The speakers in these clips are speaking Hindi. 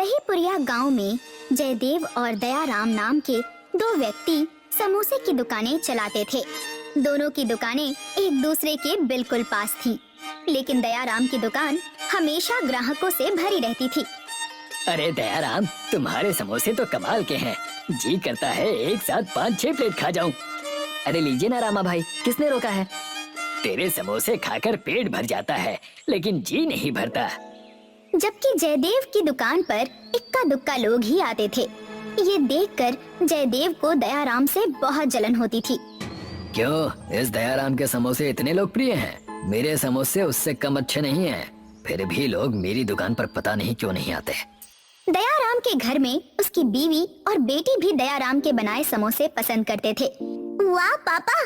दहीपुरिया गांव में जयदेव और दयाराम नाम के दो व्यक्ति समोसे की दुकानें चलाते थे। दोनों की दुकानें एक दूसरे के बिल्कुल पास थीं, लेकिन दयाराम की दुकान हमेशा ग्राहकों से भरी रहती थी। अरे दयाराम, तुम्हारे समोसे तो कमाल के हैं। जी करता है एक साथ 5-6 प्लेट खा जाऊं। अरे लीजिए ना रामा भाई, किसने रोका है? तेरे समोसे खाकर पेट भर जाता है, लेकिन जी नहीं भरता। जबकि जयदेव की दुकान पर इक्का दुक्का लोग ही आते थे। ये देखकर जयदेव को दयाराम से बहुत जलन होती थी। क्यों, इस दयाराम के समोसे इतने लोकप्रिय हैं? मेरे समोसे उससे कम अच्छे नहीं हैं। फिर भी लोग मेरी दुकान पर पता नहीं क्यों नहीं आते। दयाराम के घर में उसकी बीवी और बेटी भी दयाराम के बनाए समोसे पसंद करते थे। वाह पापा,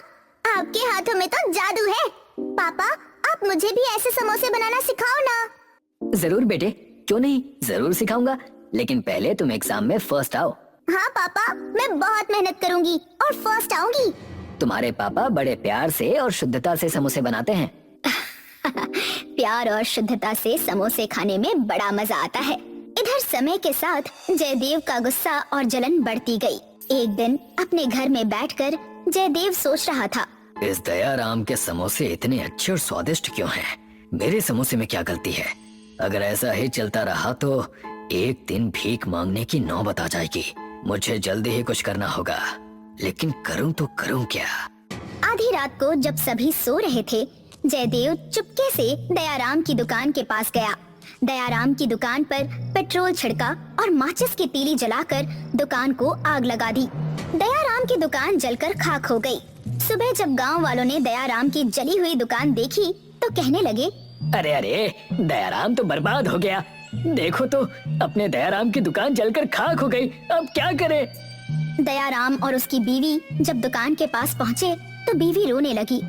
आपके हाथों में तो जादू है। पापा, आप मुझे भी ऐसे समोसे बनाना सिखाओ ना। जरूर बेटे, क्यों नहीं, जरूर सिखाऊंगा, लेकिन पहले तुम एग्जाम में फर्स्ट आओ। हाँ पापा, मैं बहुत मेहनत करूंगी और फर्स्ट आऊंगी। तुम्हारे पापा बड़े प्यार से और शुद्धता से समोसे बनाते हैं। प्यार और शुद्धता से समोसे खाने में बड़ा मजा आता है। इधर समय के साथ जयदेव का गुस्सा और जलन बढ़ती गई। एक दिन अपने घर में बैठकर जयदेव सोच रहा था, इस दयाराम के समोसे इतने अच्छे और स्वादिष्ट क्यों हैं? मेरे समोसे में क्या गलती है? अगर ऐसा ही चलता रहा तो एक दिन भीख मांगने की नौबत आ जाएगी। मुझे जल्दी ही कुछ करना होगा, लेकिन करूं तो करूं क्या? आधी रात को जब सभी सो रहे थे, जयदेव चुपके से दयाराम की दुकान के पास गया। दयाराम की दुकान पर पेट्रोल छिड़का और माचिस की तीली जलाकर दुकान को आग लगा दी। दयाराम की दुकान जलकर खाक हो गई। सुबह जब गांव वालों ने दयाराम की जली हुई दुकान देखी तो कहने लगे, अरे अरे, दयाराम तो बर्बाद हो गया। देखो तो, अपने दयाराम की दुकान जलकर खाक हो गई। अब क्या करे? दयाराम और उसकी बीवी जब दुकान के पास पहुँचे तो बीवी रोने लगी।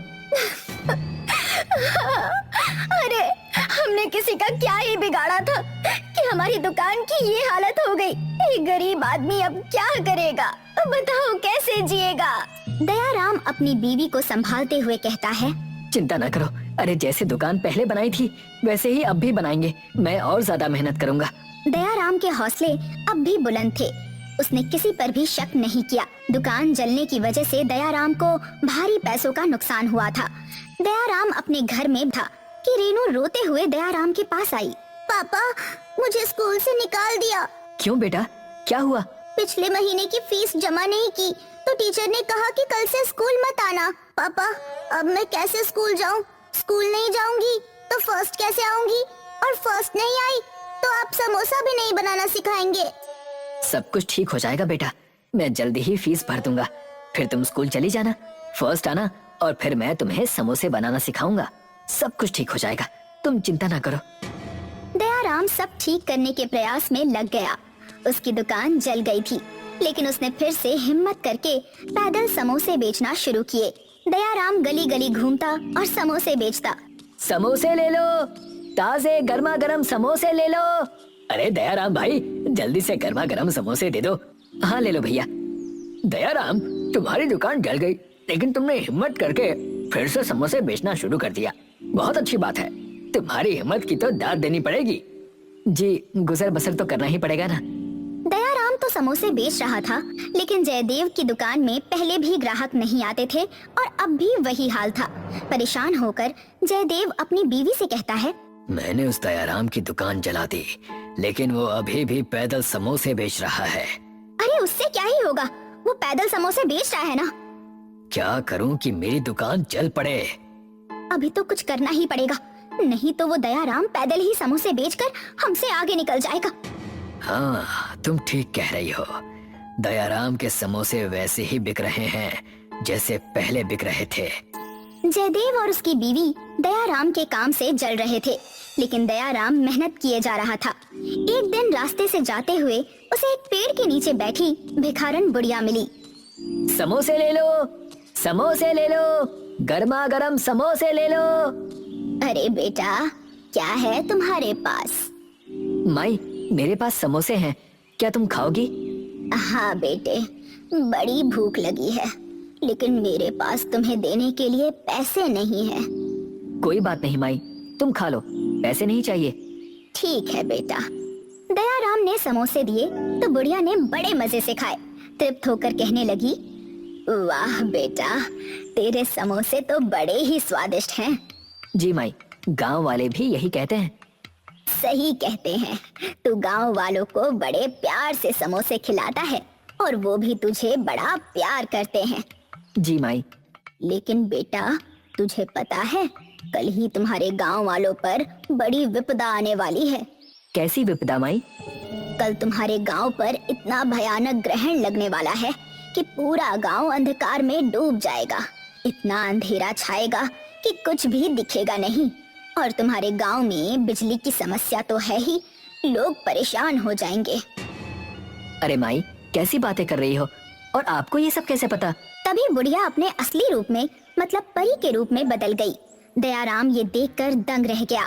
अरे, हमने किसी का क्या ही बिगाड़ा था कि हमारी दुकान की ये हालत हो गई। एक गरीब आदमी अब क्या करेगा? बताओ कैसे जिएगा? दयाराम अपनी बीवी को संभालते हुए कहता है, चिंता न करो। अरे जैसे दुकान पहले बनाई थी वैसे ही अब भी बनाएंगे। मैं और ज्यादा मेहनत करूंगा। दयाराम के हौसले अब भी बुलंद थे। उसने किसी पर भी शक नहीं किया। दुकान जलने की वजह से दयाराम को भारी पैसों का नुकसान हुआ था। दयाराम अपने घर में था कि रेनू रोते हुए दयाराम के पास आई। पापा, मुझे स्कूल से निकाल दिया। क्यों बेटा, क्या हुआ? पिछले महीने की फीस जमा नहीं की तो टीचर ने कहा कि कल से स्कूल मत आना। पापा, अब मैं कैसे स्कूल जाऊं? स्कूल नहीं जाऊंगी तो फर्स्ट कैसे आऊंगी? और फर्स्ट नहीं आई तो आप समोसा भी नहीं बनाना सिखाएंगे। सब कुछ ठीक हो जाएगा बेटा, मैं जल्दी ही फीस भर दूंगा। फिर तुम स्कूल चली जाना, फर्स्ट आना, और फिर मैं तुम्हें समोसे बनाना सिखाऊंगा। सब कुछ ठीक हो जाएगा, तुम चिंता ना करो। दयाराम सब ठीक करने के प्रयास में लग गया। उसकी दुकान जल गई थी, लेकिन उसने फिर से हिम्मत करके पैदल समोसे बेचना शुरू किए। दयाराम गली गली घूमता और समोसे बेचता। समोसे ले लो, ताजे गर्मा गर्म समोसे ले लो। अरे दयाराम भाई, जल्दी से गर्मा गर्म समोसे दे दो। हाँ ले लो भैया। दयाराम, तुम्हारी दुकान जल गई, लेकिन तुमने हिम्मत करके फिर से समोसे बेचना शुरू कर दिया। बहुत अच्छी बात है। तुम्हारी हिम्मत की तो दाद देनी पड़ेगी। जी, गुजर बसर तो करना ही पड़ेगा ना। दयाराम तो समोसे बेच रहा था, लेकिन जयदेव की दुकान में पहले भी ग्राहक नहीं आते थे और अब भी वही हाल था। परेशान होकर जयदेव अपनी बीवी से कहता है, मैंने उस दयाराम की दुकान जला दी, लेकिन वो अभी भी पैदल समोसे बेच रहा है। अरे उससे क्या ही होगा, वो पैदल समोसे बेच रहा है ना। क्या करूं कि मेरी दुकान जल पड़े? अभी तो कुछ करना ही पड़ेगा, नहीं तो वो दयाराम पैदल ही समोसे बेचकर हमसे आगे निकल जाएगा। हाँ, तुम ठीक कह रही हो। दयाराम के समोसे वैसे ही बिक रहे हैं जैसे पहले बिक रहे थे। जयदेव और उसकी बीवी दयाराम के काम से जल रहे थे, लेकिन दयाराम मेहनत किए जा रहा था। एक दिन रास्ते से जाते हुए उसे एक पेड़ के नीचे बैठी भिखारन बुढ़िया मिली। समोसे ले लो, समोसे ले लो, गर्मा गर्म समोसे ले लो। अरे बेटा, क्या है तुम्हारे पास? माई, मेरे पास समोसे हैं, क्या तुम खाओगी? हाँ बेटे, बड़ी भूख लगी है, लेकिन मेरे पास तुम्हें देने के लिए पैसे नहीं है। कोई बात नहीं माई, तुम खा लो, पैसे नहीं चाहिए। ठीक है बेटा। दयाराम ने समोसे दिए तो बुढ़िया ने बड़े मजे से खाए। तृप्त होकर कहने लगी, वाह बेटा, तेरे समोसे तो बड़े ही स्वादिष्ट हैं। जी माई, गांव वाले भी यही कहते हैं। सही कहते हैं, तू गांव वालों को बड़े प्यार से समोसे खिलाता है और वो भी तुझे बड़ा प्यार करते हैं। जी माई। लेकिन बेटा, तुझे पता है कल ही तुम्हारे गांव वालों पर बड़ी विपदा आने वाली है। कैसी विपदा माई? कल तुम्हारे गांव पर इतना भयानक ग्रहण लगने वाला है कि पूरा गांव अंधकार में डूब जाएगा। इतना अंधेरा छाएगा कि कुछ भी दिखेगा नहीं। और तुम्हारे गांव में बिजली की समस्या तो है ही, लोग परेशान हो जाएंगे। अरे माई, कैसी बातें कर रही हो? और आपको ये सब कैसे पता? तभी बुढ़िया अपने असली रूप में, मतलब परी के रूप में बदल गई। दयाराम ये देखकर दंग रह गया।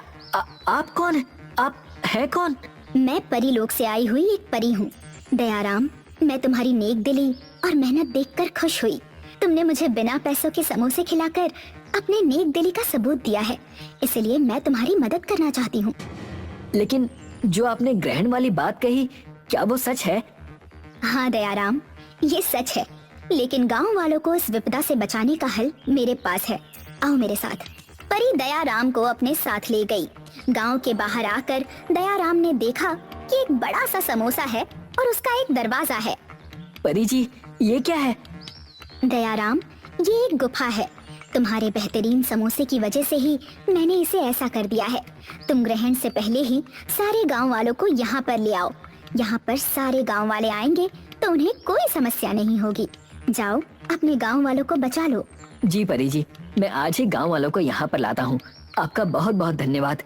आप कौन है? आप है कौन? मैं परी लोक से आई हुई एक परी हूँ। दयाराम, मैं तुम्हारी नेक दिली और मेहनत देखकर खुश हुई। तुमने मुझे बिना पैसों के समोसे खिलाकर अपने नेक दिली का सबूत दिया है, इसलिए मैं तुम्हारी मदद करना चाहती हूँ। लेकिन जो आपने ग्रहण वाली बात कही, क्या वो सच है? हाँ दयाराम, ये सच है, लेकिन गांव वालों को इस विपदा से बचाने का हल मेरे पास है। आओ मेरे साथ। परी दयाराम को अपने साथ ले गई। गांव के बाहर आकर दयाराम ने देखा कि एक बड़ा सा समोसा है और उसका एक दरवाजा है। परी जी, ये क्या है? दयाराम, ये एक गुफा है। तुम्हारे बेहतरीन समोसे की वजह से ही मैंने इसे ऐसा कर दिया है। तुम ग्रहण से पहले ही सारे गांव वालों को यहाँ पर ले आओ। यहाँ पर सारे गांव वाले आएंगे तो उन्हें कोई समस्या नहीं होगी। जाओ, अपने गांव वालों को बचा लो। जी परी जी, मैं आज ही गांव वालों को यहाँ पर लाता हूँ। आपका बहुत बहुत धन्यवाद।